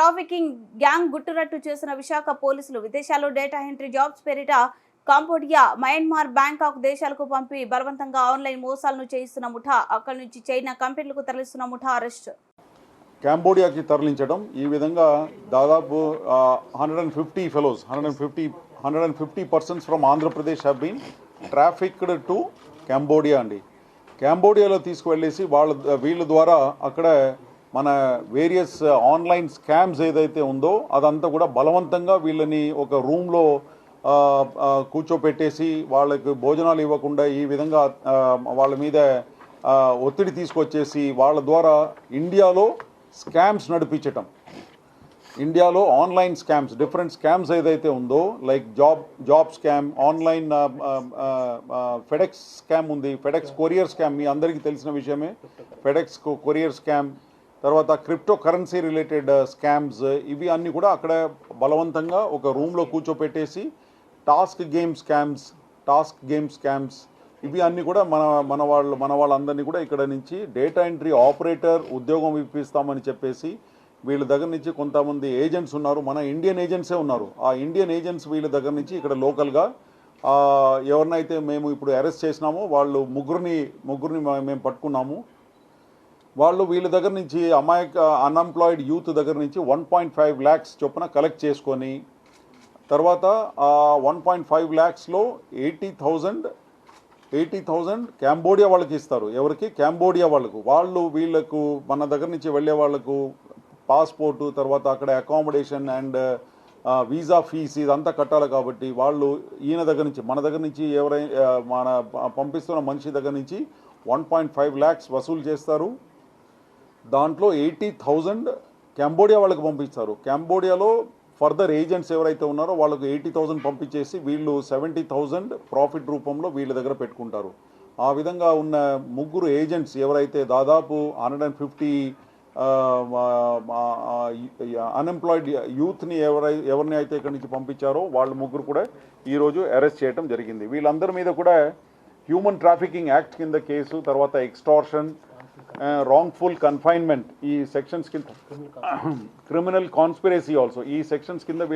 Trafficking gang గుట్టురట్టు చేసిన విశాఖ పోలీసులు విదేశాల్లో డేటా ఎంట్రీ జాబ్స్ పేరిట కాంబోడియా, మయన్మార్, బ్యాంకాక్ దేశాలకు పంపి బలవంతంగా ఆన్లైన్ మోసాలను చేయిస్తున్న ముఠా, అక్కడి నుంచి చైనా కంపెనీలకు తరలిస్తున్న ముఠా అరెస్ట్. కాంబోడియాకి తరలించడం. ఈ విధంగా దాదాపు 150 fellows 150 persons from Andhra Pradesh have been trafficked to Cambodia అండి. కాంబోడియాలో తీసుకువెళ్ళేసి వీళ్ళ ద్వారా అక్కడ మన వేరియస్ ఆన్లైన్ స్కామ్స్ ఏదైతే ఉందో అదంతా కూడా బలవంతంగా వీళ్ళని ఒక రూమ్లో కూర్చోపెట్టేసి వాళ్ళకి భోజనాలు ఇవ్వకుండా ఈ విధంగా వాళ్ళ మీద ఒత్తిడి తీసుకొచ్చేసి వాళ్ళ ద్వారా ఇండియాలో స్కామ్స్ నడిపించటం. ఇండియాలో ఆన్లైన్ స్కామ్స్, డిఫరెంట్ స్కామ్స్ ఏదైతే ఉందో like job scam, online FedEx scam ఉంది, ఫెడెక్స్ కొరియర్ స్కామ్ మీ అందరికీ తెలిసిన విషయమే. ఫెడెక్స్ కొరియర్ స్కామ్, తర్వాత క్రిప్టో కరెన్సీ రిలేటెడ్ స్కామ్స్, ఇవి అన్నీ కూడా అక్కడ బలవంతంగా ఒక రూమ్లో కూర్చోపెట్టేసి టాస్క్ గేమ్ స్కామ్స్ ఇవి అన్నీ కూడా మన వాళ్ళందరినీ కూడా ఇక్కడ నుంచి డేటా ఎంట్రీ ఆపరేటర్ ఉద్యోగం ఇప్పిస్తామని చెప్పేసి వీళ్ళ దగ్గర నుంచి కొంతమంది ఏజెంట్స్ ఉన్నారు, మన ఇండియన్ ఏజెంట్సే ఉన్నారు. ఆ ఇండియన్ ఏజెంట్స్ వీళ్ళ దగ్గర నుంచి ఇక్కడ లోకల్గా ఎవరినైతే మేము ఇప్పుడు అరెస్ట్ చేసినామో వాళ్ళు ముగ్గురిని మేము పట్టుకున్నాము. వాళ్ళు వీళ్ళ దగ్గర నుంచి అన్ఎంప్లాయిడ్ యూత్ దగ్గర నుంచి 1.5 lakhs చొప్పున కలెక్ట్ చేసుకొని తర్వాత 1.5 lakhsలో 80,000 కాంబోడియా వాళ్ళకి ఇస్తారు. ఎవరికి? కాంబోడియా వాళ్ళకు. వీళ్ళకు మన దగ్గర నుంచి వెళ్ళే వాళ్ళకు పాస్పోర్టు, తర్వాత అక్కడ అకామిడేషన్ అండ్ వీసా ఫీజ్ ఇదంతా కట్టాలి. కాబట్టి వాళ్ళు ఈయన దగ్గర నుంచి మన దగ్గర నుంచి మన పంపిస్తున్న మనిషి దగ్గర నుంచి 1.5 lakhs వసూలు చేస్తారు. దాంట్లో 80,000 కాంబోడియా వాళ్ళకి పంపిస్తారు. కాంబోడియాలో ఫర్దర్ ఏజెంట్స్ ఎవరైతే ఉన్నారో వాళ్ళకు 80,000 పంపించేసి వీళ్ళు 70,000 ప్రాఫిట్ రూపంలో వీళ్ళ దగ్గర పెట్టుకుంటారు. ఆ విధంగా ఉన్న ముగ్గురు ఏజెంట్స్ ఎవరైతే దాదాపు 150 అన్ఎంప్లాయిడ్ యూత్ని ఎవరిని అయితే ఇక్కడి నుంచి పంపించారో వాళ్ళ ముగ్గురు కూడా ఈరోజు అరెస్ట్ చేయడం జరిగింది. వీళ్ళందరి మీద కూడా హ్యూమన్ ట్రాఫికింగ్ యాక్ట్ కింద కేసు, తర్వాత ఎక్స్టార్షన్, wrongful confinement ఈ సెక్షన్స్ కింద, క్రిమినల్ కాన్స్పిరసీ ఆల్సో ఈ సెక్షన్స్ కింద